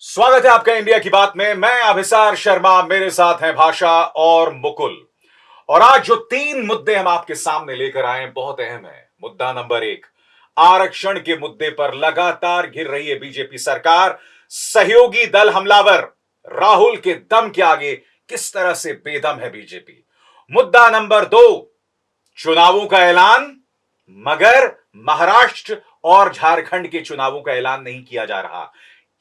स्वागत है आपका इंडिया की बात में। मैं अभिसार शर्मा, मेरे साथ हैं भाषा और मुकुल। और आज जो तीन मुद्दे हम आपके सामने लेकर आए बहुत अहम है। मुद्दा नंबर एक, आरक्षण के मुद्दे पर लगातार घिर रही है बीजेपी सरकार। सहयोगी दल हमलावर, राहुल के दम के आगे किस तरह से बेदम है बीजेपी। मुद्दा नंबर दो, चुनावों का ऐलान, मगर महाराष्ट्र और झारखंड के चुनावों का ऐलान नहीं किया जा रहा।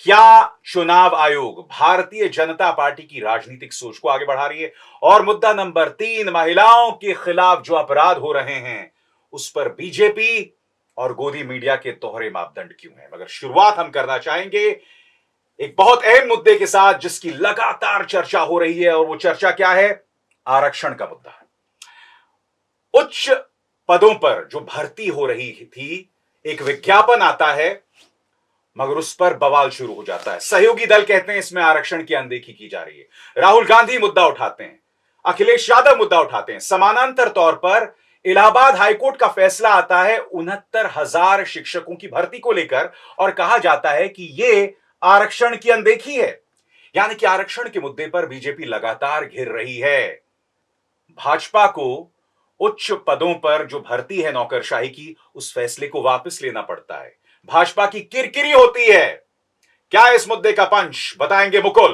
क्या चुनाव आयोग भारतीय जनता पार्टी की राजनीतिक सोच को आगे बढ़ा रही है? और मुद्दा नंबर तीन, महिलाओं के खिलाफ जो अपराध हो रहे हैं उस पर बीजेपी और गोदी मीडिया के दोहरे मापदंड क्यों हैं। मगर शुरुआत हम करना चाहेंगे एक बहुत अहम मुद्दे के साथ जिसकी लगातार चर्चा हो रही है। और वो चर्चा क्या है? आरक्षण का मुद्दा। उच्च पदों पर जो भर्ती हो रही थी, एक विज्ञापन आता है मगर उस पर बवाल शुरू हो जाता है। सहयोगी दल कहते हैं इसमें आरक्षण की अनदेखी की जा रही है। राहुल गांधी मुद्दा उठाते हैं, अखिलेश यादव मुद्दा उठाते हैं। समानांतर तौर पर इलाहाबाद हाईकोर्ट का फैसला आता है 69,000 शिक्षकों की भर्ती को लेकर और कहा जाता है कि यह आरक्षण की अनदेखी है। यानी कि आरक्षण के मुद्दे पर बीजेपी लगातार घिर रही है। भाजपा को उच्च पदों पर जो भर्ती है नौकरशाही की, उस फैसले को वापस लेना पड़ता है। भाजपा की किरकिरी होती है। क्या इस मुद्दे का पंच बताएंगे मुकुल?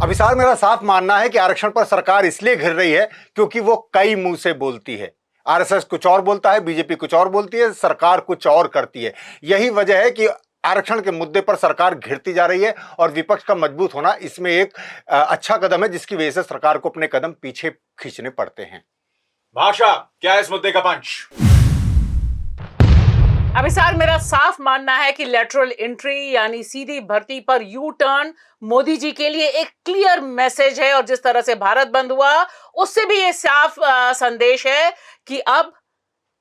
अभिसार, मेरा साफ मानना है कि आरक्षण पर सरकार इसलिए घिर रही है क्योंकि वो कई मुंह से बोलती है। आरएसएस कुछ और बोलता है, बीजेपी कुछ और बोलती है, सरकार कुछ और करती है। यही वजह है कि आरक्षण के मुद्दे पर सरकार घिरती जा रही है और विपक्ष का मजबूत होना इसमें एक अच्छा कदम है, जिसकी वजह से सरकार को अपने कदम पीछे खींचने पड़ते हैं। भाषा, क्या इस मुद्दे का पंच? अभिसार, मेरा साफ मानना है कि लेटरल एंट्री यानी सीधी भर्ती पर यू टर्न मोदी जी के लिए एक क्लियर मैसेज है। और जिस तरह से भारत बंद हुआ उससे भी ये साफ संदेश है कि अब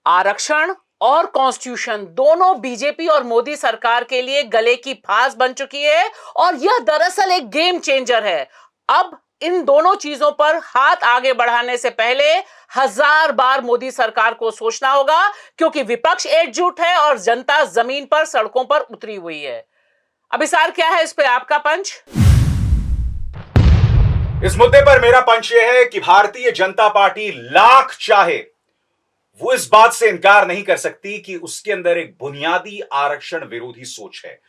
आरक्षण और कॉन्स्टिट्यूशन दोनों बीजेपी और मोदी सरकार के लिए गले की फांस बन चुकी है। और यह दरअसल एक गेम चेंजर है। अब इन दोनों चीजों पर हाथ आगे बढ़ाने से पहले 1000 बार मोदी सरकार को सोचना होगा, क्योंकि विपक्ष एकजुट है और जनता जमीन पर सड़कों पर उतरी हुई है। अभिसार, क्या है इस पे आपका पंच? इस मुद्दे पर मेरा पंच यह है कि भारतीय जनता पार्टी लाख चाहे वो इस बात से इनकार नहीं कर सकती कि उसके अंदर एक बुनियादी आरक्षण विरोधी सोच है।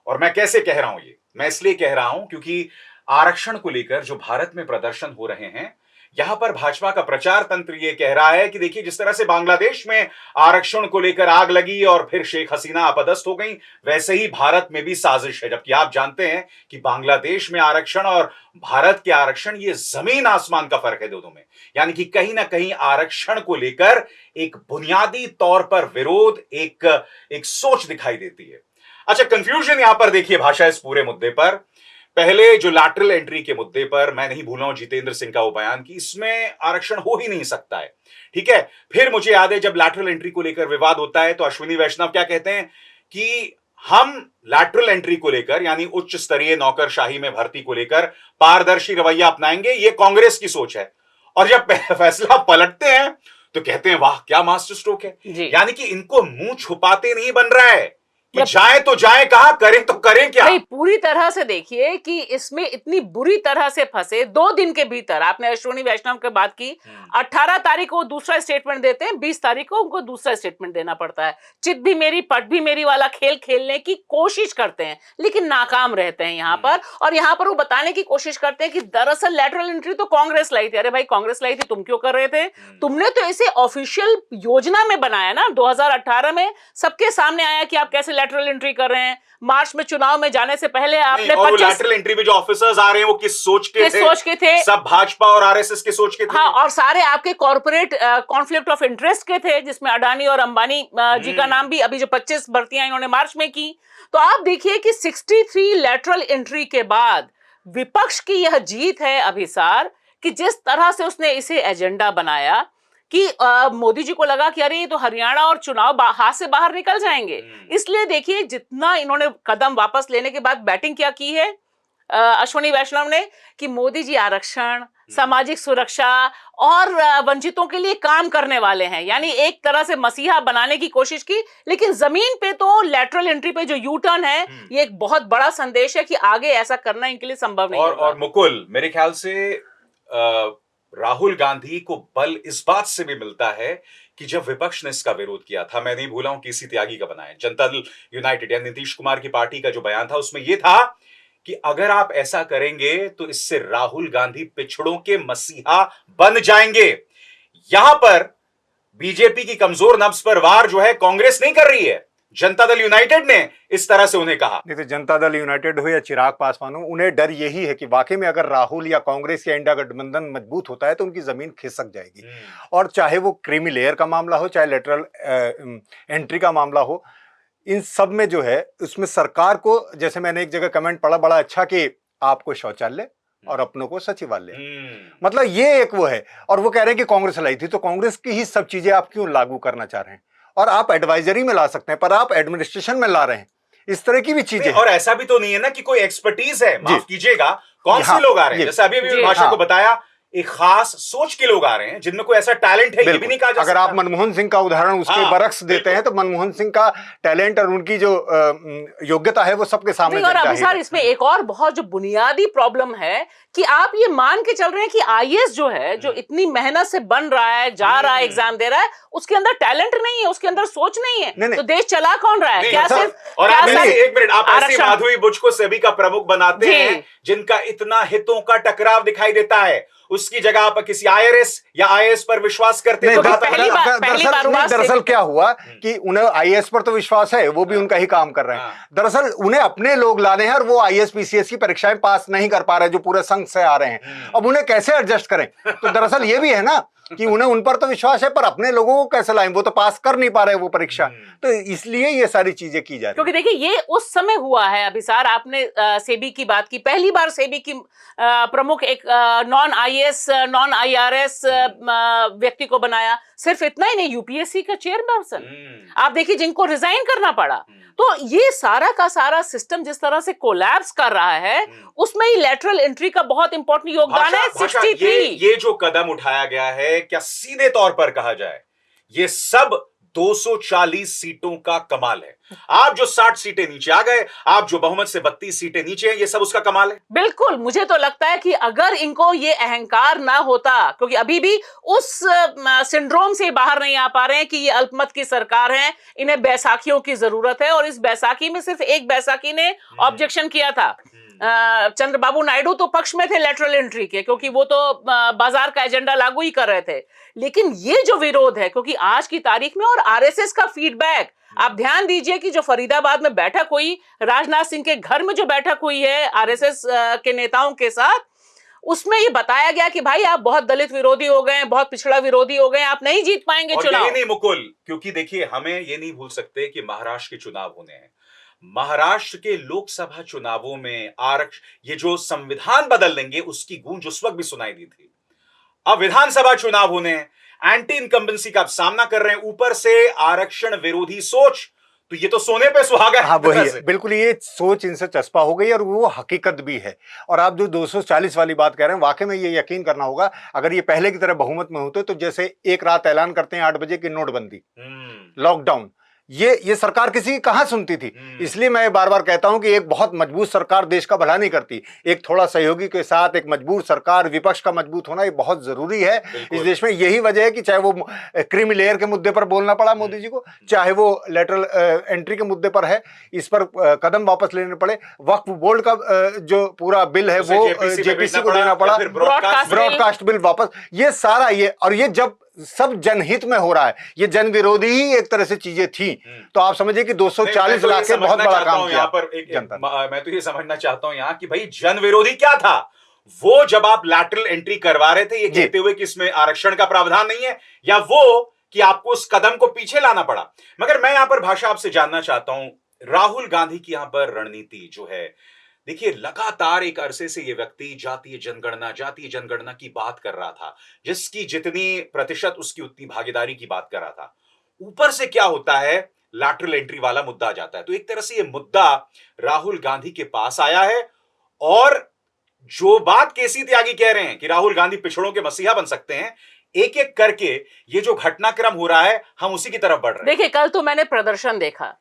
और मैं कैसे कह रहा हूं ये? मैं इसलिए कह रहा हूं क्योंकि आरक्षण को लेकर जो भारत में प्रदर्शन हो रहे हैं, यहां पर भाजपा का प्रचार तंत्र यह कह रहा है कि देखिए, जिस तरह से बांग्लादेश में आरक्षण को लेकर आग लगी और फिर शेख हसीना अपदस्थ हो गई, वैसे ही भारत में भी साजिश है। जबकि आप जानते हैं कि बांग्लादेश में आरक्षण और भारत के आरक्षण, ये जमीन आसमान का फर्क है दोनों में। यानी कि कहीं ना कहीं आरक्षण को लेकर एक बुनियादी तौर पर विरोध, एक सोच दिखाई देती है। अच्छा, कंफ्यूजन यहां पर देखिए भाषा, इस पूरे मुद्दे पर पहले जो लैटरल एंट्री के मुद्दे पर मैं नहीं भूल रहा हूं जितेंद्र सिंह का वो बयान कि इसमें आरक्षण हो ही नहीं सकता है। ठीक है, फिर मुझे याद है जब लैटरल एंट्री को लेकर विवाद होता है तो अश्विनी वैष्णव क्या कहते हैं कि हम लैटरल एंट्री को लेकर, यानी उच्च स्तरीय नौकरशाही में भर्ती को लेकर पारदर्शी रवैया अपनाएंगे, ये कांग्रेस की सोच है। और जब फैसला पलटते हैं तो कहते हैं वाह क्या मास्टर स्ट्रोक है। यानी कि इनको मुंह छुपाते नहीं बन रहा है कि जाए तो जाए कहां, करें तो करें क्या। नहीं, पूरी तरह से देखिए कि इसमें इतनी बुरी तरह से फंसे 2 दिन के भीतर। आपने अश्विनी वैष्णव की बात की, 18 तारीख को दूसरा स्टेटमेंट देते हैं, 20 तारीख को उनको दूसरा स्टेटमेंट देना पड़ता है। चित भी मेरी पट भी मेरी वाला खेल खेलने की कोशिश करते हैं लेकिन नाकाम रहते हैं यहां पर। और यहां पर वो बताने की कोशिश करते हैं कि दरअसल लेटरल एंट्री तो कांग्रेस लाई थी। अरे भाई, कांग्रेस लाई थी, तुम क्यों कर रहे थे? तुमने तो इसे ऑफिशियल योजना में बनाया ना। 2018 में सबके सामने आया कि आप कैसे लेटरल एंट्री कर रहे हैं। मार्च में चुनाव में जाने से पहले आपने और लैटरल एंट्री में जो ऑफिसर्स आ रहे हैं वो किस सोच के थे? सब भाजपा और आरएसएस के सोच के थे। हाँ, और सारे आपके कॉर्पोरेट कॉन्फ्लिक्ट ऑफ इंटरेस्ट के थे, जिसमें अडानी और अंबानी जी का नाम भी। अभी जो 25 भर्तियां इन्होंने मार्च में की, तो आप देखिए कि 63 लैटरल एंट्री के बाद विपक्ष की यह जीत है अभिसार, कि जिस तरह से उसने इसे एजेंडा बनाया कि मोदी जी को लगा कि अरे ये तो हरियाणा और चुनाव हाथ से बाहर निकल जाएंगे। इसलिए देखिए जितना इन्होंने कदम वापस लेने के बाद बैटिंग क्या की है। अश्विनी वैष्णव ने कि मोदी जी आरक्षण, सामाजिक सुरक्षा और वंचितों के लिए काम करने वाले हैं, यानी एक तरह से मसीहा बनाने की कोशिश की। लेकिन जमीन पे तो लैटरल एंट्री पे जो यू टर्न है, ये एक बहुत बड़ा संदेश है कि आगे ऐसा करना इनके लिए संभव नहीं होगा। और मुकुल, मेरे ख्याल से राहुल गांधी को बल इस बात से भी मिलता है कि जब विपक्ष ने इसका विरोध किया था, मैं नहीं भूला हूं केसी त्यागी का बनाया जनता दल यूनाइटेड या नीतीश कुमार की पार्टी का जो बयान था, उसमें यह था कि अगर आप ऐसा करेंगे तो इससे राहुल गांधी पिछड़ों के मसीहा बन जाएंगे। यहां पर बीजेपी की कमजोर नब्ज पर वार जो है कांग्रेस नहीं कर रही है, जनता दल यूनाइटेड ने इस तरह से उन्हें कहा। नहीं तो जनता दल यूनाइटेड हो या चिराग पासवान हो, उन्हें डर यही है कि वाकई में अगर राहुल या कांग्रेस या इंडिया गठबंधन मजबूत होता है तो उनकी जमीन खिसक जाएगी। और चाहे वो क्रीमी लेयर का मामला हो, चाहे लेटरल एंट्री का मामला हो, इन सब में जो है उसमें सरकार को, जैसे मैंने एक जगह कमेंट पढ़ा बड़ा अच्छा कि आपको शौचालय और अपनों को सचिवालय, मतलब ये एक वो है। और वो कह रहे हैं कि कांग्रेस लाई थी, तो कांग्रेस की ही सब चीजें आप क्यों लागू करना चाह रहे हैं? और आप एडवाइजरी में ला सकते हैं, पर आप एडमिनिस्ट्रेशन में ला रहे हैं, इस तरह की भी चीजें। और ऐसा भी तो नहीं है ना कि कोई एक्सपर्टीज है, माफ कीजिएगा, कौन से लोग आ रहे हैं, जैसे अभी भाषा को बताया, एक खास सोच के लोग आ रहे हैं जिनमें कोई ऐसा टैलेंट है, ये भी नहीं कहा जा सकता। अगर आप मनमोहन सिंह का उदाहरण उसके बरक्स देते हैं तो मनमोहन सिंह का टैलेंट और उनकी जो योग्यता है वो सबके सामने और अभी सर इसमें एक और बहुत जो बुनियादी प्रॉब्लम है कि आप ये मान के चल रहे हैं कि आईएएस जो है, जो इतनी मेहनत से बन रहा है, जा रहा है, एग्जाम दे रहा है, उसके अंदर टैलेंट नहीं है, उसके अंदर सोच नहीं है। तो देश चला कौन रहा है? क्या सिर्फ और आप एक मिनट, आप ऐसे माधवी बुच को सेबी का प्रमुख बनाते हैं जिनका इतना हितों का टकराव दिखाई देता है, उसकी जगह आप किसी आईआरएस या आईएएस पर विश्वास करते हैं। दरअसल क्या हुआ कि उन्हें आईएएस पर तो विश्वास है, वो भी उनका ही काम कर रहे हैं। दरअसल उन्हें अपने लोग लाने हैं और वो आईएएस पीसीएस की परीक्षाएं पास नहीं कर पा रहे जो पूरे संघ से आ रहे हैं। अब उन्हें कैसे एडजस्ट करें? तो दरअसल ये भी है ना कि उन्हें उन पर तो विश्वास है, पर अपने लोगों को कैसे लाएं? वो तो पास कर नहीं पा रहे वो परीक्षा, तो इसलिए ये सारी चीजें की जा रही। क्योंकि देखिए ये उस समय हुआ है। अभिसार, आपने सेबी की बात की, पहली बार सेबी की प्रमुख एक नॉन आईएएस नॉन आईआरएस व्यक्ति को बनाया। सिर्फ इतना ही नहीं, यूपीएससी का चेयरपर्सन आप देखिए जिनको रिजाइन करना पड़ा। तो ये सारा का सारा सिस्टम जिस तरह से कोलैप्स कर रहा है, उसमें ही लेटरल एंट्री का बहुत इंपॉर्टेंट योगदान है। 63 ये जो कदम उठाया गया है, क्या सीधे तौर पर कहा जाए, ये सब 240 सीटों का कमाल है। आप जो 60 सीटें नीचे आ गए, आप जो बहुमत से 32 सीटें नीचे हैं, ये सब उसका कमाल है। बिल्कुल, मुझे तो लगता है कि अगर इनको ये अहंकार ना होता, क्योंकि अभी भी उस सिंड्रोम से बाहर नहीं आ पा रहे हैं कि ये अल्पमत की सरकार है, इन्हें बैसाखियों की जरूरत है। और इस बैसाखी में सिर्फ एक बैसाखी ने ऑब्जेक्शन किया था। चंद्रबाबू नायडू तो पक्ष में थे लेटरल एंट्री के, क्योंकि वो तो बाजार का एजेंडा लागू ही कर रहे थे। लेकिन ये जो विरोध है, क्योंकि आज की तारीख में और आरएसएस का फीडबैक, आप ध्यान दीजिए कि जो फरीदाबाद में बैठक हुई, राजनाथ सिंह के घर में जो बैठक हुई है आरएसएस के नेताओं के साथ, उसमें ये बताया गया कि भाई आप बहुत दलित विरोधी हो गए, बहुत पिछड़ा विरोधी हो गए, आप नहीं जीत पाएंगे चुनाव। नहीं मुकुल, क्योंकि देखिए हमें ये नहीं भूल सकते कि महाराष्ट्र के चुनाव होने हैं। महाराष्ट्र के लोकसभा चुनावों में ये जो संविधान बदल देंगे उसकी गूंज उस वक्त भी सुनाई दी थी। अब विधानसभा चुनाव होने हैं, एंटी इनकम्बेंसी का आप सामना कर रहे हैं, ऊपर से आरक्षण विरोधी सोच, तो ये तो सोने पे सुहागा है। हाँ वही है, बिल्कुल ये सोच इनसे चस्पा हो गई और वो हकीकत भी है। और आप जो 240 वाली बात कह रहे हैं, वाकई में ये यकीन करना होगा, अगर ये पहले की तरह बहुमत में होते तो जैसे एक रात ऐलान करते हैं 8 बजे की नोटबंदी, लॉकडाउन, ये सरकार किसी की कहां सुनती थी। इसलिए मैं बार बार कहता हूं कि एक बहुत मजबूत सरकार देश का भला नहीं करती। एक थोड़ा सहयोगी के साथ एक मजबूत सरकार, विपक्ष का मजबूत होना ये बहुत जरूरी है इस देश में। यही वजह है कि चाहे वो क्रीमी लेयर के मुद्दे पर बोलना पड़ा मोदी जी को, चाहे वो लेटरल एंट्री के मुद्दे पर है, इस पर कदम वापस लेने पड़े। वक्फ बोर्ड का जो पूरा बिल है वो जेपीसी को देना पड़ा, ब्रॉडकास्ट बिल वापस, ये सारा ये जब सब जनहित में हो रहा है, ये जन विरोधी ही एक तरह से चीजें थी। तो आप समझिए कि 240 लाख के बहुत बड़ा काम किया पर मैं तो ये समझना चाहता हूं यहाँ कि भाई जन विरोधी क्या था वो, जब आप लैटरल एंट्री करवा रहे थे ये कहते हुए कि इसमें आरक्षण का प्रावधान नहीं है, या वो कि आपको उस कदम को पीछे लाना पड़ा। मगर मैं यहां पर भाषा आपसे जानना चाहता हूं, राहुल गांधी की यहां पर रणनीति जो है, देखिए लगातार एक अरसे से ये व्यक्ति जातीय जनगणना की बात कर रहा था, जिसकी जितनी प्रतिशत उसकी उतनी भागीदारी की बात कर रहा था। ऊपर से क्या होता है, लैटरल एंट्री वाला मुद्दा आ जाता है। तो एक तरह से ये मुद्दा राहुल गांधी के पास आया है और जो बात केसी त्यागी कह रहे हैं कि राहुल गांधी पिछड़ों के मसीहा बन सकते हैं, एक एक करके ये जो घटनाक्रम हो रहा है हम उसी की तरफ बढ़ रहे हैं। देखिए, कल तो मैंने प्रदर्शन देखा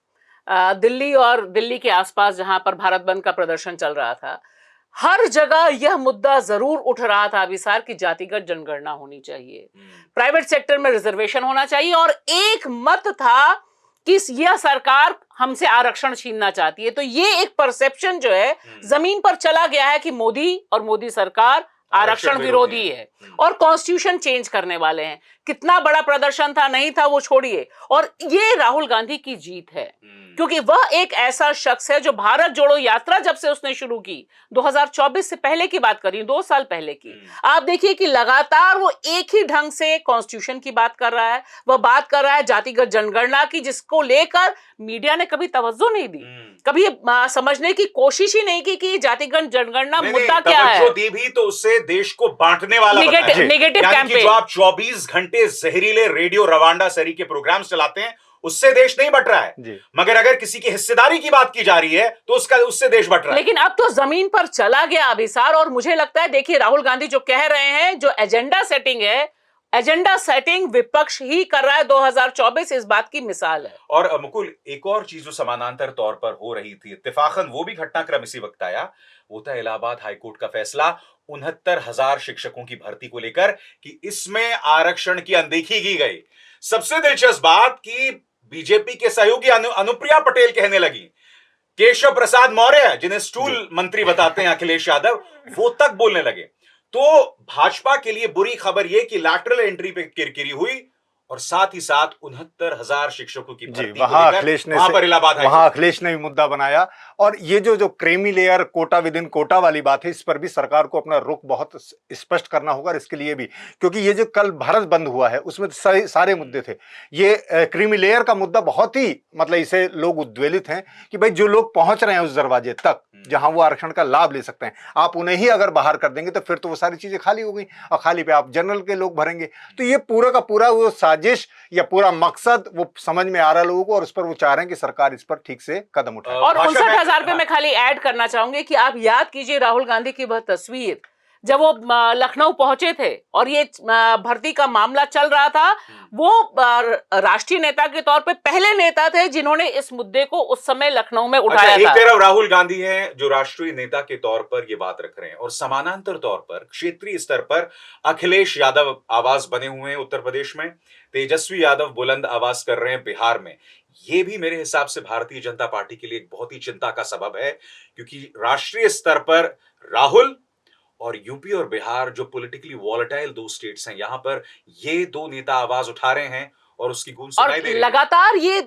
दिल्ली और दिल्ली के आसपास जहां पर भारत बंद का प्रदर्शन चल रहा था। हर जगह यह मुद्दा जरूर उठ रहा था अभिसार की जातिगत जनगणना होनी चाहिए, प्राइवेट सेक्टर में रिजर्वेशन होना चाहिए, और एक मत था कि यह सरकार हमसे आरक्षण छीनना चाहती है। तो ये एक परसेप्शन जो है जमीन पर चला गया है कि मोदी और मोदी सरकार आरक्षण विरोधी है और कॉन्स्टिट्यूशन चेंज करने वाले हैं। कितना बड़ा प्रदर्शन था नहीं था वो छोड़िए, और ये राहुल गांधी की जीत है क्योंकि वह एक ऐसा शख्स है जो भारत जोड़ो यात्रा जब से उसने शुरू की, 2024 से पहले की बात करी, 2 साल पहले की, आप देखिए कि लगातार वो एक ही ढंग से कॉन्स्टिट्यूशन की बात कर रहा है। वह बात कर रहा है जातिगत जनगणना की, जिसको लेकर मीडिया ने कभी तवज्जो नहीं दी, कभी समझने की कोशिश ही नहीं की कि जातिगत जनगणना मुद्दा क्या है। दी भी तो उससे देश को बांटने वाला नेगेटिव कैंपेन। जो आप 24 घंटे जहरीले रेडियो रवांडा सरी के प्रोग्राम चलाते हैं उससे देश नहीं बट रहा है, मगर अगर किसी की हिस्सेदारी की बात की जा रही है तो उससे देश बट रहा है। लेकिन अब तो जमीन पर चला गया अभिसार, और मुझे लगता है देखिए राहुल गांधी जो कह रहे हैं, जो एजेंडा सेटिंग है, एजेंडा सेटिंग विपक्ष ही कर रहा है। 2024 इस बात की मिसाल है। और मुकुल, एक और चीज जो समानांतर तौर पर हो रही थी, इत्तेफाकन वो भी घटनाक्रम इसी वक्त आया, वो था इलाहाबाद हाईकोर्ट का फैसला 69,000 शिक्षकों की भर्ती को लेकर कि इसमें आरक्षण की अनदेखी की गई। सबसे दिलचस्प बात कि बीजेपी के सहयोगी अनुप्रिया पटेल कहने लगी, केशव प्रसाद मौर्य जिन्हें स्टूल मंत्री बताते हैं अखिलेश यादव, वो तक बोलने लगे। तो भाजपा के लिए बुरी खबर यह कि लैटरल एंट्री पे किरकिरी हुई और साथ ही साथ 69,000 शिक्षकों की भर्ती वहां अखिलेश ने भी मुद्दा बनाया। और ये जो creamy layer quota within quota वाली बात है, इस पर भी सरकार को अपना रुख बहुत स्पष्ट करना होगा। इसके लिए भी, क्योंकि ये जो कल भारत बंद हुआ है उसमें सारे मुद्दे थे, ये क्रीमी लेयर का मुद्दा बहुत ही, मतलब इसे लोग उद्वेलित हैं कि भाई जो लोग पहुंच रहे हैं उस दरवाजे तक जहां वो आरक्षण का लाभ ले सकते हैं, आप उन्हें ही अगर बाहर कर देंगे तो फिर तो वो सारी चीजें खाली हो गई और खाली पे आप जनरल के लोग भरेंगे। तो ये पूरा का पूरा वो साजिश या पूरा मकसद वो समझ में आ रहा है लोगों को, और उस पर वो चाह रहे हैं कि सरकार इस पर ठीक से कदम उठाए। और 59,000 पे मैं खाली ऐड करना चाहूंगी कि आप याद कीजिए राहुल गांधी की वह तस्वीर जब वो लखनऊ पहुंचे थे और ये भर्ती का मामला चल रहा था। वो राष्ट्रीय नेता के तौर पे पहले नेता थे जिन्होंने इस मुद्दे को उस समय लखनऊ में उठाया था। एक तरफ राहुल गांधी हैं जो राष्ट्रीय नेता के तौर पर ये बात रख रहे हैं, और समानांतर तौर पर क्षेत्रीय स्तर पर अखिलेश यादव आवाज बने हुए हैं उत्तर प्रदेश में, तेजस्वी यादव बुलंद आवाज कर रहे हैं बिहार में। ये भी मेरे हिसाब से भारतीय जनता पार्टी के लिए एक बहुत ही चिंता का सबब है, क्योंकि राष्ट्रीय स्तर पर राहुल और यूपी और बिहार जो पॉलिटिकली वॉलेटाइल 2 स्टेट्स हैं, यहां पर ये 2 नेता आवाज उठा रहे हैं और उसकी गूंज सुनाई दे रही है। लगातार ये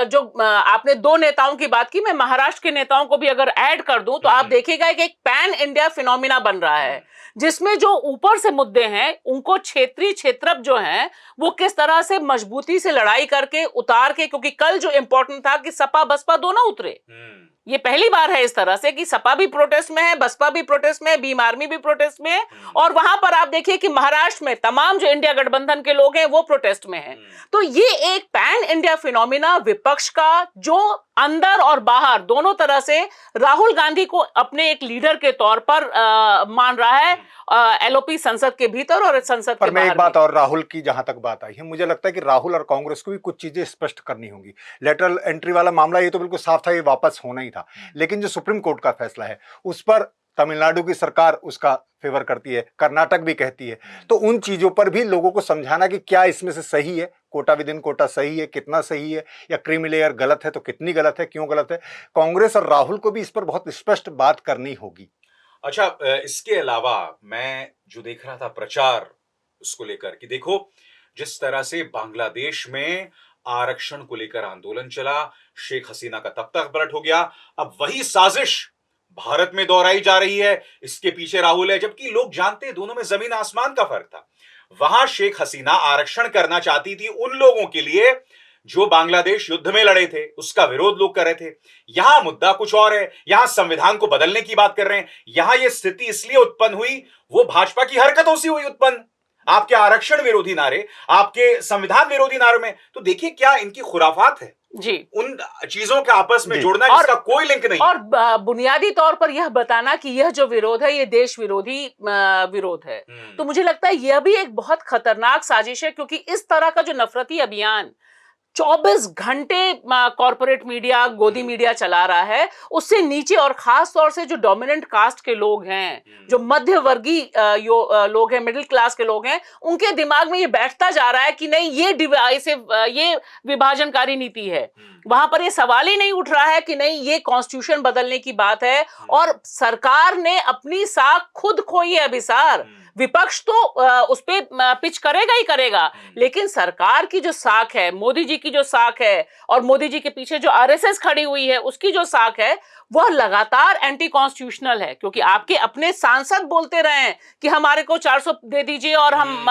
जो आपने 2 नेताओं की बात की, मैं महाराष्ट्र के नेताओं को भी अगर ऐड कर दूं तो आप देखिएगा कि एक पैन इंडिया फिनोमिना बन रहा है, जिसमें जो ऊपर से मुद्दे हैं उनको क्षेत्रीय क्षेत्रप जो हैं वो किस तरह से मजबूती से लड़ाई करके उतार के, क्योंकि कल जो इंपॉर्टेंट था कि सपा बसपा दोनों उतरे। ये पहली बार है इस तरह से कि सपा भी प्रोटेस्ट में है, बसपा भी प्रोटेस्ट में है, भीम आर्मी भी प्रोटेस्ट में है, और वहां पर आप देखिए कि महाराष्ट्र में तमाम जो इंडिया गठबंधन के लोग हैं वो प्रोटेस्ट में हैं। तो ये एक पैन इंडिया फिनोमिना विपक्ष का, जो अंदर और बाहर दोनों तरह से राहुल गांधी को अपने एक लीडर के तौर पर मान रहा है, एलओपी संसद के भीतर और संसद के बाहर। एक बात और, राहुल की जहां तक बात आई है, मुझे लगता है कि राहुल और कांग्रेस को भी कुछ चीजें स्पष्ट करनी होंगी। लेटरल एंट्री वाला मामला ये तो बिल्कुल साफ था, ये वापस होना ही था, लेकिन जो सुप्रीम कोर्ट का फैसला है उस पर तमिलनाडु की सरकार उसका फेवर करती है, कर्नाटक भी कहती है। तो उन चीजों पर भी लोगों को समझाना कि क्या इसमें से सही है, कोटा विद इन कोटा सही है, कितना सही है, या क्रीमी लेयर गलत है तो कितनी गलत है, क्यों गलत है। कांग्रेस और राहुल को भी इस पर बहुत स्पष्ट बात करनी होगी। अच्छा, इसके अलावा मैं जो देख रहा था प्रचार उसको लेकर कि देखो जिस तरह से बांग्लादेश में आरक्षण को लेकर आंदोलन चला, शेख हसीना का तब तक पलट हो गया, अब वही साजिश भारत में दोहराई जा रही है, इसके पीछे राहुल है, जबकि लोग जानते हैं दोनों में जमीन आसमान का फर्क था। वहां शेख हसीना आरक्षण करना चाहती थी उन लोगों के लिए जो बांग्लादेश युद्ध में लड़े थे, उसका विरोध लोग कर रहे थे। यहां मुद्दा कुछ और है, यहां संविधान को बदलने की बात कर रहे हैं। यहां यह स्थिति इसलिए उत्पन्न हुई, वो भाजपा की हरकतों से हुई उत्पन्न। आपके आरक्षण विरोधी नारे, आपके संविधान विरोधी नारों में, तो देखिए क्या इनकी खुराफात है जी। उन चीजों का आपस में जी। जोड़ना जिसका कोई लिंक नहीं। और बुनियादी तौर पर यह बताना कि यह जो विरोध है ये देश विरोधी विरोध है, तो मुझे लगता है यह भी एक बहुत खतरनाक साजिश है, क्योंकि इस तरह का जो नफरती अभियान 24 घंटे कॉर्पोरेट मीडिया, गोदी मीडिया चला रहा है, उससे नीचे और खास तौर से जो डोमिनेंट कास्ट के लोग हैं, जो मध्य वर्गीय लोग हैं, मिडिल क्लास के लोग हैं, उनके दिमाग में ये बैठता जा रहा है कि नहीं, ये डिवाइसिव, ये विभाजनकारी नीति है। वहां पर ये सवाल ही नहीं उठ रहा है कि नहीं, ये कॉन्स्टिट्यूशन बदलने की बात है। और सरकार ने अपनी साख खुद खोई है अभिसार। विपक्ष तो उस पे पिच करेगा ही करेगा, लेकिन सरकार की जो साख है, मोदी जी की जो साख है, और मोदी जी के पीछे जो आरएसएस खड़ी हुई है, उसकी जो साख है, वह लगातार एंटी कॉन्स्टिट्यूशनल है। क्योंकि आपके अपने सांसद बोलते रहे हैं कि हमारे को 400 दे दीजिए और हम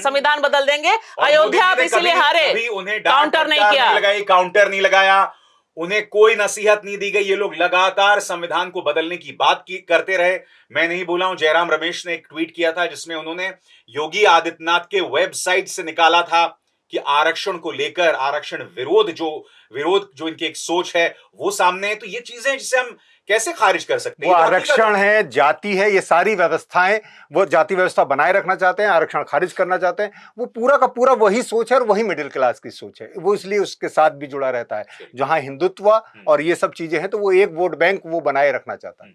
संविधान बदल देंगे। अयोध्या आप इसीलिए हारे, काउंटर नहीं किया, काउंटर नहीं लगाया, उन्हें कोई नसीहत नहीं दी गई। ये लोग लगातार संविधान को बदलने की बात करते रहे। मैं नहीं बोला हूं, जयराम रमेश ने एक ट्वीट किया था जिसमें उन्होंने योगी आदित्यनाथ के वेबसाइट से निकाला था कि आरक्षण को लेकर, आरक्षण विरोध जो इनकी एक सोच है वो सामने है। तो ये चीजें जिसे हम कैसे खारिज कर सकते हैं? वो आरक्षण है, जाति है, ये सारी व्यवस्थाएं, वो जाति व्यवस्था बनाए रखना चाहते हैं, आरक्षण खारिज करना चाहते हैं। वो पूरा का पूरा वही सोच है और वही मिडिल क्लास की सोच है। वो इसलिए उसके साथ भी जुड़ा रहता है। जहां हिंदुत्व और ये सब चीजें हैं, तो वो एक वोट बैंक वो बनाए रखना चाहता है।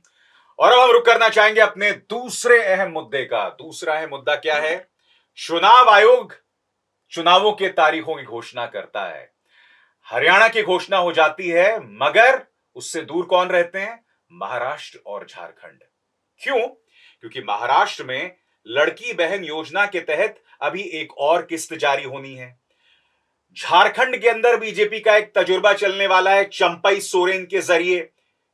और अब हम रुक करना चाहेंगे अपने दूसरे अहम मुद्दे का। दूसरा अहम मुद्दा क्या है? चुनाव आयोग चुनावों के तारीखों की घोषणा करता है। हरियाणा की घोषणा हो जाती है, मगर उससे दूर कौन रहते हैं? महाराष्ट्र और झारखंड। क्यों? क्योंकि महाराष्ट्र में लड़की बहन योजना के तहत अभी एक और किस्त जारी होनी है। झारखंड के अंदर बीजेपी का एक तजुर्बा चलने वाला है चंपई सोरेन के जरिए,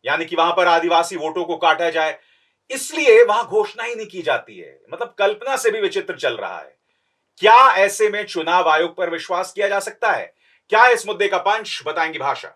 यानी कि वहां पर आदिवासी वोटों को काटा जाए, इसलिए वहां घोषणा ही नहीं की जाती है। मतलब कल्पना से भी विचित्र चल रहा है। क्या ऐसे में चुनाव आयोग पर विश्वास किया जा सकता है? क्या है इस मुद्दे का पंच, बताएंगी भाषा।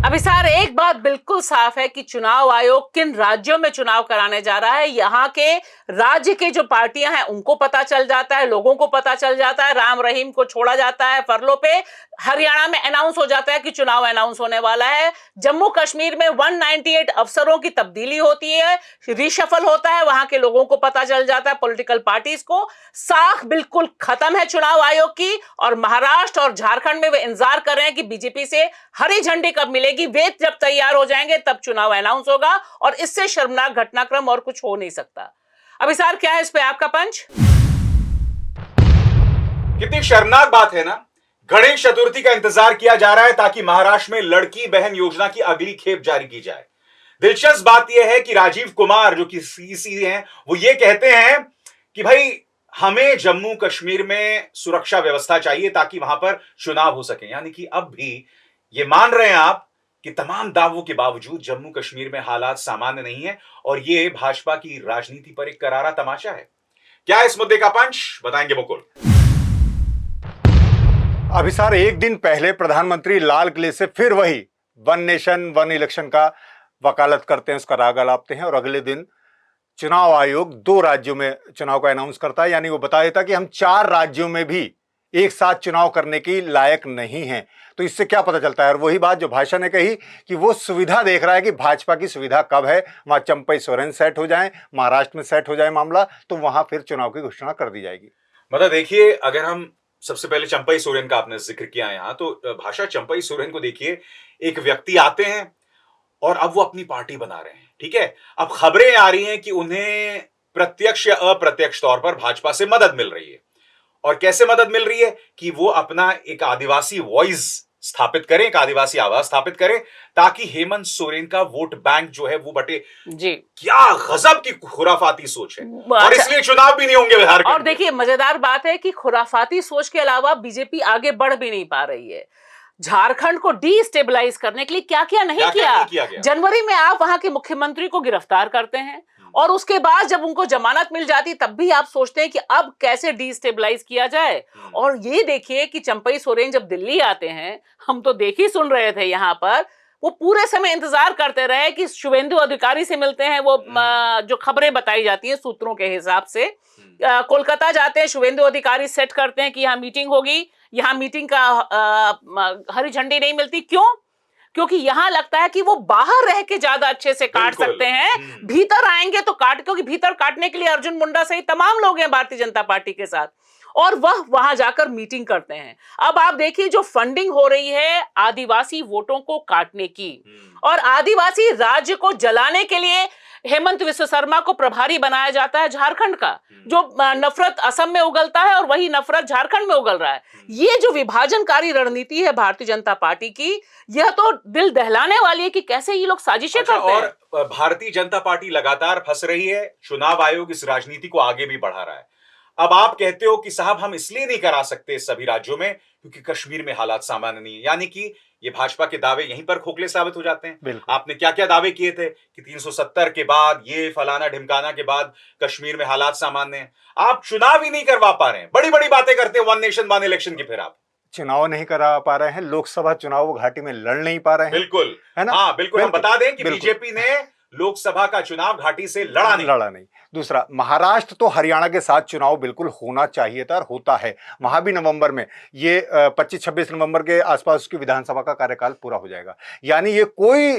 अभिसार, एक बात बिल्कुल साफ है कि चुनाव आयोग किन राज्यों में चुनाव कराने जा रहा है, यहाँ के राज्य के जो पार्टियां हैं उनको पता चल जाता है, लोगों को पता चल जाता है, राम रहीम को छोड़ा जाता है फरलों पे। हरियाणा में अनाउंस हो जाता है कि चुनाव अनाउंस होने वाला है। जम्मू कश्मीर में 198 अफसरों की तब्दीली होती है, रिशफल होता है, वहां के लोगों को पता चल जाता है, पॉलिटिकल पार्टीज को। साख बिल्कुल खत्म है चुनाव आयोग की। और महाराष्ट्र और झारखंड में वे इंतजार कर रहे हैं कि बीजेपी से हरी झंडी कब मिलेगी। वे जब तैयार हो जाएंगे तब चुनाव अनाउंस होगा, और इससे शर्मनाक घटनाक्रम और कुछ हो नहीं सकता। अभिसार, क्या है इस पे आपका पंच? कितनी शर्मनाक बात है ना। गणेश चतुर्थी का इंतजार किया जा रहा है ताकि महाराष्ट्र में लड़की बहन योजना की अगली खेप जारी की जाए। दिलचस्प बात यह है कि राजीव कुमार जो कि सीसी हैं, वो ये कहते हैं कि भाई हमें जम्मू कश्मीर में सुरक्षा व्यवस्था चाहिए ताकि वहां पर चुनाव हो सके। यानी कि अब भी ये मान रहे हैं आप कि तमाम दावों के बावजूद जम्मू कश्मीर में हालात सामान्य नहीं है, और ये भाजपा की राजनीति पर एक करारा तमाचा है। क्या है इस मुद्दे का पंच, बताएंगे मुकुल। अभिसार, एक दिन पहले प्रधानमंत्री लाल किले से फिर वही वन नेशन वन इलेक्शन का वकालत करते हैं, उसका राग अलापते हैं, और अगले दिन चुनाव आयोग 2 राज्यों में चुनाव का अनाउंस करता है। यानी वो बता देता कि हम 4 राज्यों में भी एक साथ चुनाव करने की लायक नहीं हैं। तो इससे क्या पता चलता है? और वही बात जो भाषा ने कही कि वो सुविधा देख रहा है कि भाजपा की सुविधा कब है, वहां चंपई सोरेन सेट हो जाए, महाराष्ट्र में सेट हो जाए मामला, तो वहां फिर चुनाव की घोषणा कर दी जाएगी। मतलब देखिए, अगर हम सबसे पहले चंपई सोरेन का आपने जिक्र किया यहां, तो भाषा चंपई सोरेन को देखिए, एक व्यक्ति आते हैं और अब वो अपनी पार्टी बना रहे हैं, ठीक है। अब खबरें आ रही हैं कि उन्हें प्रत्यक्ष या अप्रत्यक्ष तौर पर भाजपा से मदद मिल रही है। और कैसे मदद मिल रही है? कि वो अपना एक आदिवासी वॉइस स्थापित करें, एक आदिवासी आवाज स्थापित करें, ताकि हेमंत सोरेन का वोट बैंक जो है वो बटे। जी, क्या गजब की खुराफाती सोच है। और इसलिए चुनाव भी नहीं होंगे बिहार के। और देखिए, मजेदार बात है कि खुराफाती सोच के अलावा बीजेपी आगे बढ़ भी नहीं पा रही है। झारखंड को डीस्टेबलाइज करने के लिए क्या क्या नहीं किया। जनवरी में आप वहां के मुख्यमंत्री को गिरफ्तार करते हैं, और उसके बाद जब उनको जमानत मिल जाती तब भी आप सोचते हैं कि अब कैसे डीस्टेबलाइज किया जाए। और ये देखिए कि चंपई सोरेन जब दिल्ली आते हैं, हम तो देख ही सुन रहे थे यहाँ पर, वो पूरे समय इंतजार करते रहे कि शुभेंदु अधिकारी से मिलते हैं, वो जो खबरें बताई जाती हैं सूत्रों के हिसाब से, कोलकाता जाते हैं, शुभेंदु अधिकारी सेट करते हैं कि यहाँ मीटिंग होगी, यहाँ मीटिंग का हरी झंडी नहीं मिलती। क्यों? क्योंकि यहां लगता है कि वो बाहर रह के ज्यादा अच्छे से काट सकते हैं, भीतर आएंगे तो क्योंकि भीतर काटने के लिए अर्जुन मुंडा सहित तमाम लोग हैं भारतीय जनता पार्टी के साथ, और वह वहां जाकर मीटिंग करते हैं। अब आप देखिए जो फंडिंग हो रही है आदिवासी वोटों को काटने की, और आदिवासी राज्य को जलाने के लिए हेमंत विश्व शर्मा को प्रभारी बनाया जाता है झारखंड का, जो नफरत असम में उगलता है और वही नफरत झारखंड में उगल रहा है। ये जो विभाजनकारी रणनीति है भारतीय जनता पार्टी की, यह तो दिल दहलाने वाली है कि कैसे ये लोग साजिशें करते हैं। और भारतीय जनता पार्टी लगातार फंस रही है, चुनाव आयोग इस राजनीति को आगे भी बढ़ा रहा है। अब आप कहते हो कि साहब हम इसलिए नहीं करा सकते सभी राज्यों में क्योंकि कश्मीर में हालात सामान्य नहीं है, यानी कि ये भाजपा के दावे यहीं पर खोखले साबित हो जाते हैं। आपने क्या क्या दावे किए थे कि 370 के बाद, ये फलाना ढिमकाना के बाद कश्मीर में हालात सामान्य हैं। आप चुनाव ही नहीं करवा पा रहे हैं, बड़ी बड़ी बातें करते हैं वन नेशन वन इलेक्शन की, फिर आप चुनाव नहीं करा पा रहे हैं, लोकसभा चुनाव वो घाटी में लड़ नहीं पा रहे हैं। बिल्कुल, है ना? हाँ बिल्कुल, हम बता दें कि बीजेपी ने लोकसभा का चुनाव घाटी से लड़ा नहीं। दूसरा, महाराष्ट्र तो हरियाणा के साथ चुनाव बिल्कुल होना चाहिए था और होता है। वहां भी नवंबर में, ये 25-26 नवंबर के आसपास उसकी विधानसभा का कार्यकाल पूरा हो जाएगा। यानी ये कोई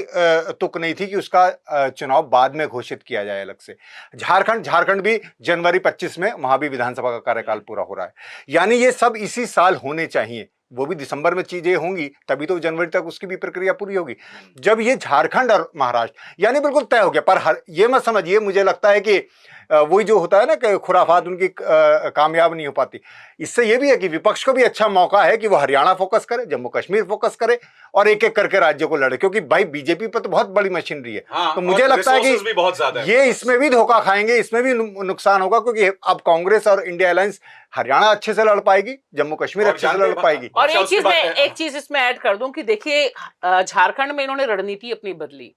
तुक नहीं थी कि उसका चुनाव बाद में घोषित किया जाए अलग से। झारखंड भी जनवरी 25 में वहां भी विधानसभा का कार्यकाल पूरा हो रहा है। यानी ये सब इसी साल होने चाहिए। वो भी दिसंबर में चीजें होंगी, तभी तो जनवरी तक उसकी भी प्रक्रिया पूरी होगी। जब ये झारखंड और महाराष्ट्र यानी बिल्कुल तय हो गया, पर ये मत समझिए, मुझे लगता है कि वही जो होता है ना कि खुराफात उनकी कामयाब नहीं हो पाती। इससे ये भी है कि विपक्ष को भी अच्छा मौका है कि वो हरियाणा फोकस करे, जम्मू कश्मीर फोकस करे और एक एक करके राज्यों को लड़े, क्योंकि भाई बीजेपी पर तो बहुत बड़ी मशीनरी है। हाँ, तो मुझे लगता है कि बहुत ज्यादा है। ये इसमें भी धोखा खाएंगे, इसमें भी नुकसान होगा, क्योंकि अब कांग्रेस और इंडिया अलायंस हरियाणा अच्छे से लड़ पाएगी, जम्मू कश्मीर अच्छे से लड़ पाएगी। और एक चीज इसमें ऐड कर दूं कि देखिए झारखंड में इन्होंने रणनीति अपनी बदली,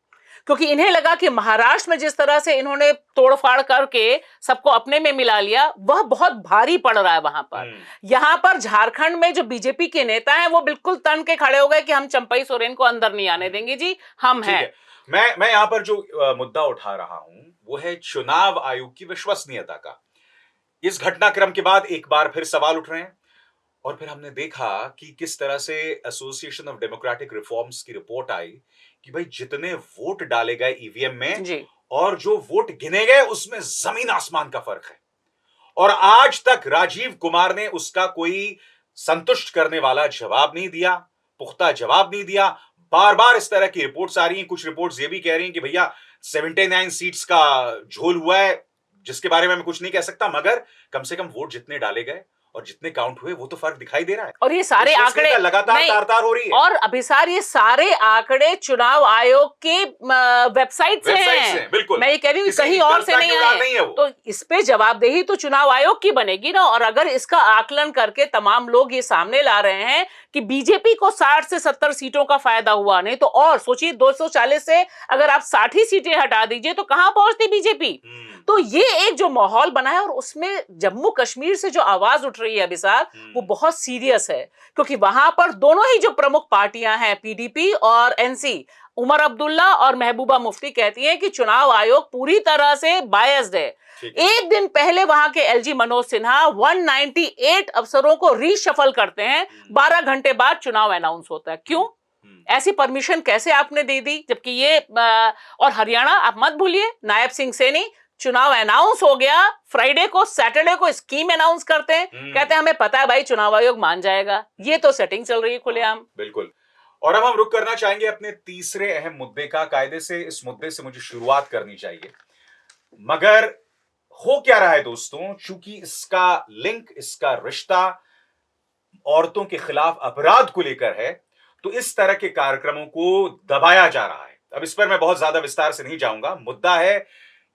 क्योंकि इन्हें लगा कि महाराष्ट्र में जिस तरह से इन्होंने तोड़फाड़ करके सबको अपने में मिला लिया, वह बहुत भारी पड़ रहा है वहां पर। यहां पर झारखंड में जो बीजेपी के नेता हैं वो बिल्कुल तन के खड़े हो गए कि हम चंपई सोरेन को अंदर नहीं आने देंगे जी, हम हैं। मैं यहां पर जो मुद्दा उठा रहा हूं वो है चुनाव आयोग की विश्वसनीयता का। इस घटनाक्रम के बाद एक बार फिर सवाल उठ रहे हैं, और फिर हमने देखा कि किस तरह से एसोसिएशन ऑफ डेमोक्रेटिक रिफॉर्म्स की रिपोर्ट आई कि भाई जितने वोट डाले गए ईवीएम में और जो वोट गिने गए उसमें जमीन आसमान का फर्क है। और आज तक राजीव कुमार ने उसका कोई संतुष्ट करने वाला जवाब नहीं दिया, पुख्ता जवाब नहीं दिया। बार बार इस तरह की रिपोर्ट्स आ रही हैं। कुछ रिपोर्ट्स ये भी कह रही हैं कि भैया 79 सीट्स का झोल हुआ है, जिसके बारे में मैं कुछ नहीं कह सकता, मगर कम से कम वोट जितने डाले गए और जितने काउंट हुए वो तो फर्क दिखाई दे रहा है। और ये सारे आंकड़े लगातार तार-तार हो रही है। और अभिसार ये सारे आंकड़े चुनाव आयोग के वेबसाइट से हैं। बिल्कुल, मैं ये कह रही हूँ कहीं और से नहीं आए। तो इस पे जवाबदेही तो चुनाव आयोग की बनेगी ना। और अगर इसका आकलन करके तमाम लोग ये सामने ला रहे हैं कि बीजेपी को 60 से 70 सीटों का फायदा हुआ, नहीं तो और सोचिए 240 से अगर आप 60 ही सीटें हटा दीजिए तो कहां पहुंचती बीजेपी। तो ये एक जो माहौल बना है, और उसमें जम्मू कश्मीर से जो आवाज उठ रही है अभिसार, वो बहुत सीरियस है, क्योंकि वहां पर दोनों ही जो प्रमुख पार्टियां हैं पीडीपी और एनसी, उमर अब्दुल्ला और महबूबा मुफ्ती कहती हैं कि चुनाव आयोग पूरी तरह से बायस्ड है। एक दिन पहले वहां के एलजी मनोज सिन्हा 198 अफसरों को रीशफल करते हैं, 12 घंटे बाद चुनाव अनाउंस होता है। क्यों? ऐसी परमिशन कैसे आपने दे दी? जबकि ये और हरियाणा, आप मत भूलिए, नायब सिंह सैनी, चुनाव अनाउंस हो गया फ्राइडे को, सैटरडे को स्कीम अनाउंस करते हैं, कहते हैं हमें पता है भाई चुनाव आयोग मान जाएगा। ये तो सेटिंग चल रही है खुलेआम। बिल्कुल। और अब हम रुक करना चाहेंगे अपने तीसरे अहम मुद्दे का। कायदे से इस मुद्दे से मुझे शुरुआत करनी चाहिए, मगर हो क्या रहा है दोस्तों, चूंकि इसका लिंक, इसका रिश्ता औरतों के खिलाफ अपराध को लेकर है, तो इस तरह के कार्यक्रमों को दबाया जा रहा है। अब इस पर मैं बहुत ज्यादा विस्तार से नहीं जाऊंगा। मुद्दा है